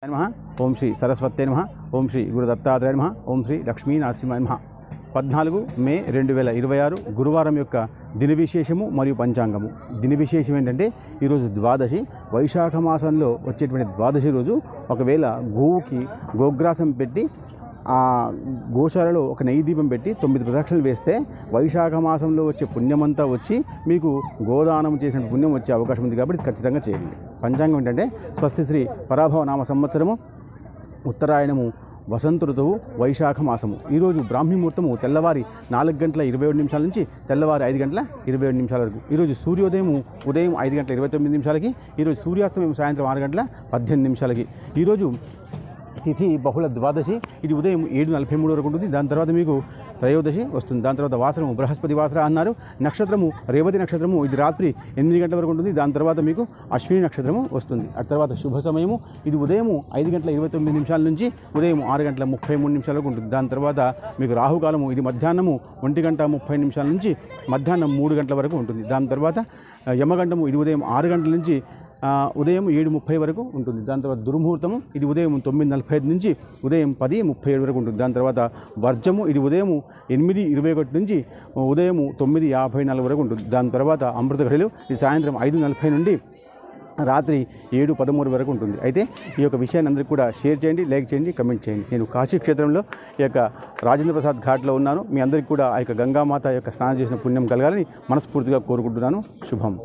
నమః ఓం శ్రీ సరస్వతే నమః ఓం శ్రీ గురు దత్తాత్రేయ నమః ఓం శ్రీ లక్ష్మీ నరసింహాయ నమః 14 మే 2026 గురువారం యొక్క దిన విశేషము మరియు పంచాంగము. దిన విశేషం ఏంటంటే ఈరోజు ద్వాదశి, వైశాఖ మాసంలో వచ్చేటువంటి ద్వాదశి రోజు ఒకవేళ గోవుకి గోగ్రాసం పెట్టి ఆ గోశాలలో ఒక నెయ్యి దీపం పెట్టి 9 ప్రదక్షిణలు వేస్తే వైశాఖ మాసంలో వచ్చే పుణ్యమంతా వచ్చి మీకు గోదానం చేసిన పుణ్యం వచ్చే అవకాశం ఉంది. కాబట్టి ఖచ్చితంగా చేయండి. పంచాంగం ఏంటంటే స్వస్తి శ్రీ పరాభవ నామ సంవత్సరము, ఉత్తరాయణము, వసంత ఋతువు, వైశాఖ మాసము. ఈరోజు బ్రాహ్మీ ముహూర్తము తెల్లవారి 4 గంటల 27 నిమిషాల నుంచి తెల్లవారి 5 గంటల 27 నిమిషాల వరకు. ఈరోజు సూర్యోదయం ఉదయం 5 గంటల 29 నిమిషాలకి, ఈరోజు సూర్యాస్తమయం సాయంత్రం 6 గంటల 18 నిమిషాలకి. ఈరోజు తిథి బహుళ ద్వాదశి, ఇది ఉదయం 7:43 వరకు ఉంటుంది. దాని తర్వాత మీకు త్రయోదశి వస్తుంది. దాని తర్వాత వాసనము బృహస్పతి వాసర అన్నారు. నక్షత్రము రేవతి నక్షత్రము, ఇది రాత్రి 8 గంటల వరకు ఉంటుంది. దాని తర్వాత మీకు అశ్విని నక్షత్రము వస్తుంది. ఆ తర్వాత శుభ సమయము ఇది ఉదయం 5 గంటల 29 నిమిషాల నుంచి ఉదయం 6 గంటల 33 నిమిషాల వరకు ఉంటుంది. దాని తర్వాత మీకు రాహుకాలము ఇది మధ్యాహ్నము 1 గంట 30 నిమిషాల నుంచి మధ్యాహ్నం 3 గంటల వరకు ఉంటుంది. దాని తర్వాత యమగండము ఇది ఉదయం 6 గంటల నుంచి ఉదయం 7:30 వరకు ఉంటుంది. దాని తర్వాత దుర్ముహూర్తము ఇది ఉదయం 9:45 నుంచి ఉదయం 10:37 వరకు ఉంటుంది. దాని తర్వాత వర్జము ఇది ఉదయం 8:21 నుంచి ఉదయం 9:54 వరకు ఉంటుంది. దాని తర్వాత అమృత ఘడియలు ఇది సాయంత్రం 5:40 నుండి రాత్రి 7:13 వరకు ఉంటుంది. అయితే ఈ యొక్క విషయాన్ని అందరికీ కూడా షేర్ చేయండి, లైక్ చేయండి, కమెంట్ చేయండి. నేను కాశీ క్షేత్రంలో ఈ యొక్క రాజేంద్ర ప్రసాద్ ఘాట్లో ఉన్నాను. మీ అందరికీ కూడా ఆ యొక్క గంగామాత యొక్క స్నానం చేసిన పుణ్యం కలగాలని మనస్ఫూర్తిగా కోరుకుంటున్నాను. శుభం.